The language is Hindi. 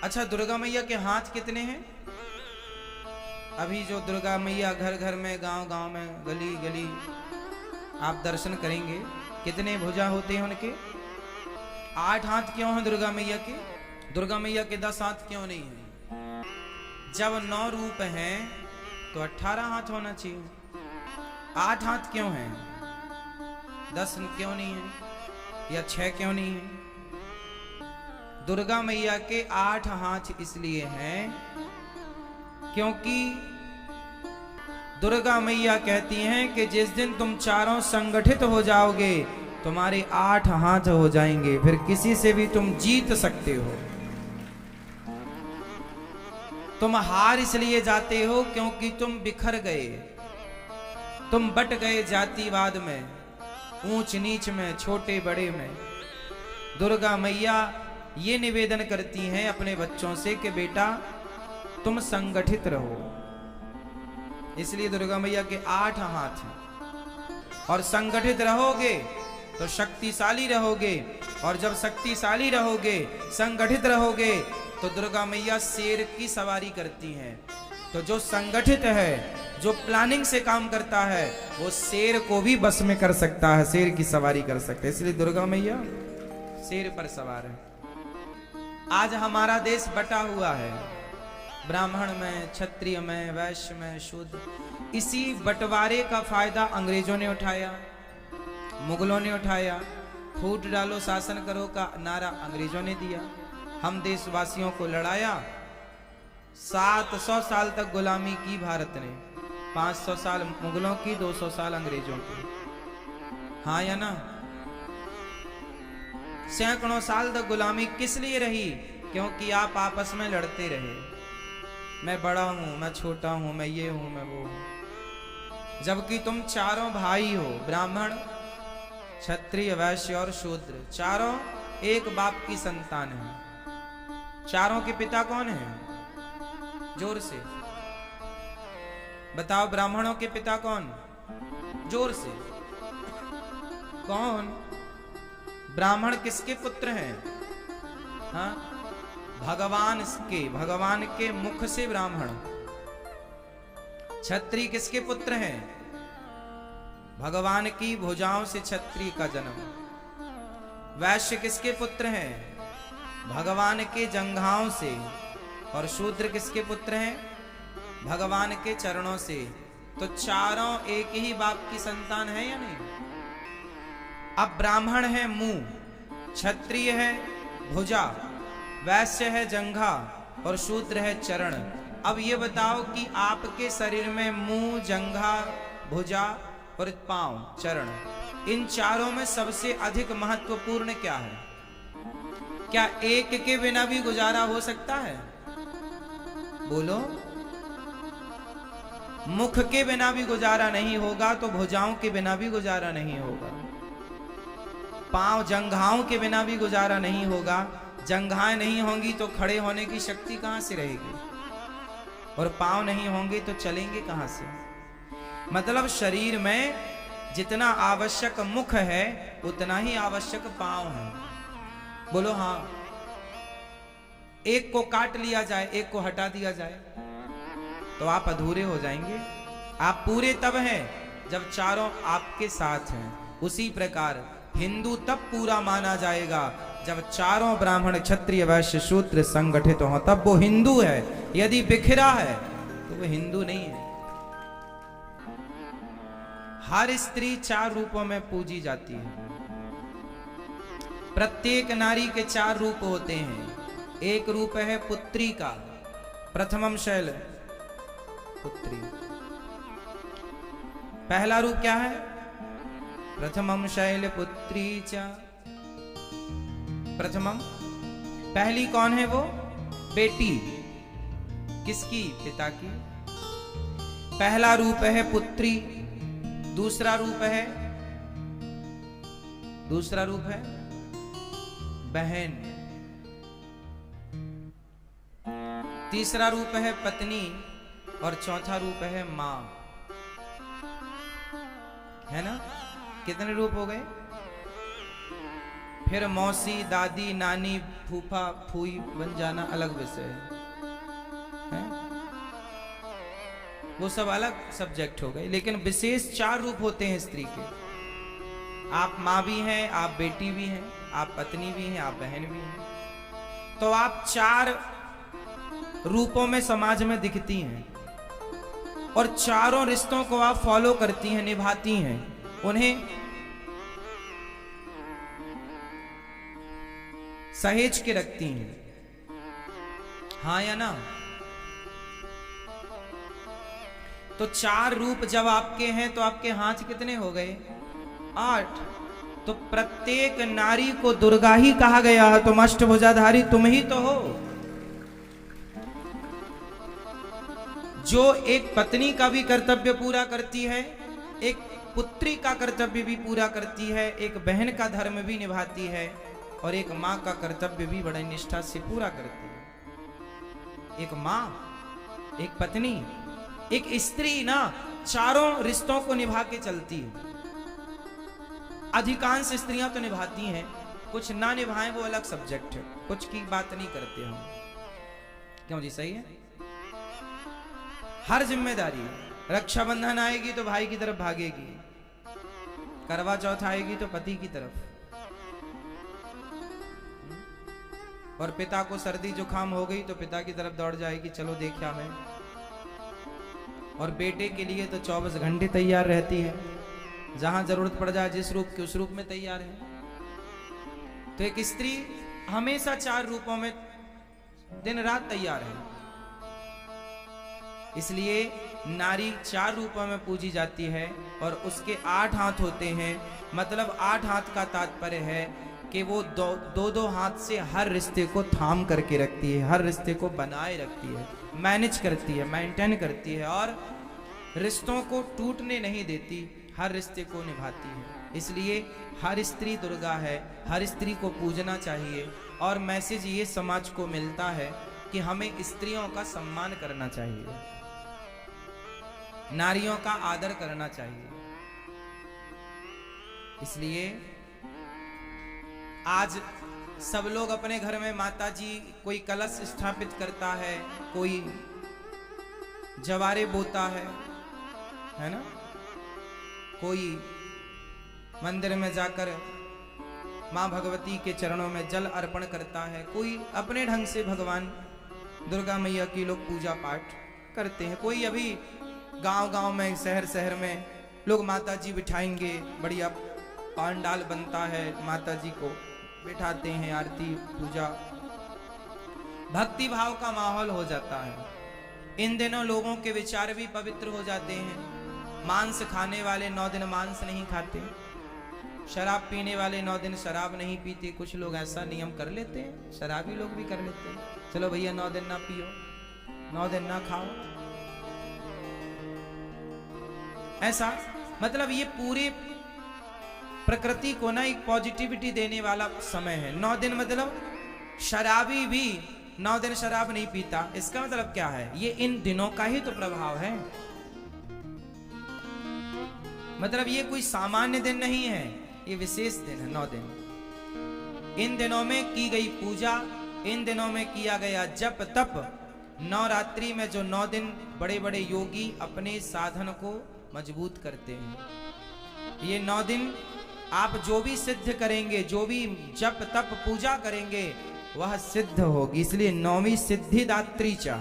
अच्छा, दुर्गा मैया के हाथ कितने हैं? अभी जो दुर्गा मैया घर घर में, गांव गांव में, गली गली आप दर्शन करेंगे, कितने भुजा होते हैं उनके? 8 हाथ क्यों हैं दुर्गा मैया के? दुर्गा मैया के 10 हाथ क्यों नहीं है? जब 9 रूप हैं तो 18 हाथ होना चाहिए। 8 हाथ क्यों हैं? 10 क्यों नहीं है? या 6 क्यों नहीं है? दुर्गा मैया के 8 हाथ इसलिए हैं क्योंकि दुर्गा मैया कहती हैं कि जिस दिन तुम चारों संगठित हो जाओगे, तुम्हारे 8 हाथ हो जाएंगे, फिर किसी से भी तुम जीत सकते हो। तुम हार इसलिए जाते हो क्योंकि तुम बिखर गए, तुम बट गए जातिवाद में, ऊंच नीच में, छोटे बड़े में। दुर्गा मैया ये निवेदन करती हैं अपने बच्चों से कि बेटा तुम संगठित रहो। इसलिए दुर्गा मैया के 8 हाथ हैं। और संगठित रहोगे तो शक्तिशाली रहोगे, और जब शक्तिशाली रहोगे, संगठित रहोगे, तो दुर्गा मैया शेर की सवारी करती हैं। तो जो संगठित है, जो प्लानिंग से काम करता है, वो शेर को भी बस में कर सकता है, शेर की सवारी कर सकता है। इसलिए दुर्गा मैया शेर पर सवार है। आज हमारा देश बटा हुआ है, ब्राह्मण में, क्षत्रिय में, वैश्य में, शूद्र। इसी बंटवारे का फायदा अंग्रेजों ने उठाया, मुगलों ने उठाया। फूट डालो शासन करो का नारा अंग्रेजों ने दिया, हम देशवासियों को लड़ाया। 700 साल तक गुलामी की भारत ने, 500 साल मुगलों की, 200 साल अंग्रेजों की। हाँ या ना? सैकड़ों साल तक गुलामी किस लिए रही? क्योंकि आप आपस में लड़ते रहे, मैं बड़ा हूं, मैं छोटा हूं, मैं ये हूं, मैं वो हूं। जबकि तुम चारों भाई हो, ब्राह्मण, क्षत्रिय, वैश्य और शूद्र, चारों एक बाप की संतान हैं। चारों के पिता कौन हैं? जोर से बताओ, ब्राह्मणों के पिता कौन? जोर से कौन? ब्राह्मण किसके पुत्र हैं? हाँ, भगवान के, भगवान के मुख से ब्राह्मण। क्षत्रिय किसके पुत्र हैं? भगवान की भुजाओं से क्षत्रिय का जन्म। वैश्य किसके पुत्र हैं? भगवान के जंघाओं से। और शूद्र किसके पुत्र हैं? भगवान के चरणों से। तो चारों एक ही बाप की संतान है या नहीं? अब ब्राह्मण है मुंह, क्षत्रिय है भुजा, वैश्य है जंघा और शूद्र है चरण। अब ये बताओ कि आपके शरीर में मुंह, जंघा, भुजा और पांव, चरण, इन चारों में सबसे अधिक महत्वपूर्ण क्या है? क्या एक के बिना भी गुजारा हो सकता है? बोलो। मुख के बिना भी गुजारा नहीं होगा तो भुजाओं के बिना भी गुजारा नहीं होगा। पांव, जंघाओं के बिना भी गुजारा नहीं होगा। जंघाएं नहीं होंगी तो खड़े होने की शक्ति कहां से रहेगी? और पांव नहीं होंगे तो चलेंगे कहां से? मतलब शरीर में जितना आवश्यक मुख है उतना ही आवश्यक पांव है। बोलो हाँ। एक को काट लिया जाए, एक को हटा दिया जाए तो आप अधूरे हो जाएंगे। आप पूरे तब हैं जब चारों आपके साथ हैं। उसी प्रकार हिंदू तब पूरा माना जाएगा जब चारों ब्राह्मण, क्षत्रिय, वैश्य, शूद्र संगठित हो, तब वो हिंदू है। यदि बिखरा है तो वो हिंदू नहीं है। हर स्त्री 4 रूपों में पूजी जाती है। प्रत्येक नारी के 4 रूप होते हैं। एक रूप है पुत्री का, प्रथमम शैल पुत्री। पहला रूप क्या है? प्रथमम शैल पुत्री च। प्रथमम, पहली कौन है वो? बेटी। किसकी? पिता की। पहला रूप है पुत्री। दूसरा रूप है बहन। तीसरा रूप है पत्नी और चौथा रूप है मां। है ना? कितने रूप हो गए? फिर मौसी, दादी, नानी, फूफा, फूई बन जाना अलग विषय है। वो सब अलग सब्जेक्ट हो गए, लेकिन विशेष 4 रूप होते हैं स्त्री के। आप माँ भी हैं, आप बेटी भी हैं, आप पत्नी भी हैं, आप बहन भी हैं। तो आप 4 रूपों में समाज में दिखती हैं और चारों रिश्तों को आप फॉलो करती हैं, निभाती हैं, उन्हें सहेज के रखती हैं। हाँ या ना? तो 4 रूप जब आपके हैं तो आपके हाथ कितने हो गए? 8। तो प्रत्येक नारी को दुर्गा ही कहा गया है। तुम अष्टभुजाधारी तुम ही तो हो। जो एक पत्नी का भी कर्तव्य पूरा करती है, एक पुत्री का कर्तव्य भी पूरा करती है, एक बहन का धर्म भी निभाती है और एक माँ का कर्तव्य भी बड़ी निष्ठा से पूरा करती है। एक माँ, एक पत्नी, एक स्त्री ना चारों रिश्तों को निभा के चलती है। अधिकांश स्त्रियां तो निभाती हैं, कुछ ना निभाएं वो अलग सब्जेक्ट है, कुछ की बात नहीं करते हम। क्यों जी? सही है। हर जिम्मेदारी, रक्षाबंधन आएगी तो भाई की तरफ भागेगी, करवा चौथ आएगी तो पति की तरफ, और पिता को सर्दी जुकाम हो गई तो पिता की तरफ दौड़ जाएगी, चलो देखा मैं। और बेटे के लिए तो 24 घंटे तैयार रहती है, जहां जरूरत पड़ जाए जिस रूप के उस रूप में तैयार है। तो एक स्त्री हमेशा 4 रूपों में दिन रात तैयार है। इसलिए नारी 4 रूपों में पूजी जाती है और उसके 8 हाथ होते हैं। मतलब 8 हाथ का तात्पर्य है कि वो दो हाथ से हर रिश्ते को थाम करके रखती है, हर रिश्ते को बनाए रखती है, मैनेज करती है, मेंटेन करती है और रिश्तों को टूटने नहीं देती, हर रिश्ते को निभाती है। इसलिए हर स्त्री दुर्गा है, हर स्त्री को पूजना चाहिए। और मैसेज ये समाज को मिलता है कि हमें स्त्रियों का सम्मान करना चाहिए, नारियों का आदर करना चाहिए। इसलिए आज सब लोग अपने घर में माता जी कोई कलश स्थापित करता है, कोई जवारे बोता है ना, कोई मंदिर में जाकर मां भगवती के चरणों में जल अर्पण करता है, कोई अपने ढंग से भगवान दुर्गा मैया की लोग पूजा पाठ करते हैं। कोई अभी गांव-गांव में, शहर में लोग माता जी बिठाएंगे, बढ़िया पांडाल बनता है, माता जी को बिठाते हैं, आरती पूजा, भक्ति भाव का माहौल हो जाता है। इन दिनों लोगों के विचार भी पवित्र हो जाते हैं। मांस खाने वाले 9 दिन मांस नहीं खाते, शराब पीने वाले 9 दिन शराब नहीं पीते। कुछ लोग ऐसा नियम कर लेते हैं, शराबी लोग भी कर लेते हैं, चलो भैया 9 दिन ना पियो, 9 दिन ना खाओ। ऐसा मतलब ये पूरे प्रकृति को ना एक पॉजिटिविटी देने वाला समय है। 9 दिन मतलब शराबी भी 9 दिन शराब नहीं पीता, इसका मतलब क्या है? ये इन दिनों का ही तो प्रभाव है। मतलब ये कोई सामान्य दिन नहीं है, ये विशेष दिन है। 9 दिन, इन दिनों में की गई पूजा, इन दिनों में किया गया जप तप, नवरात्रि में जो 9 दिन बड़े बड़े योगी अपने साधन को मजबूत करते हैं। ये 9 दिन आप जो भी सिद्ध करेंगे, जो भी जप तप पूजा करेंगे, वह सिद्ध होगी। इसलिए 9वीं सिद्धिदात्री च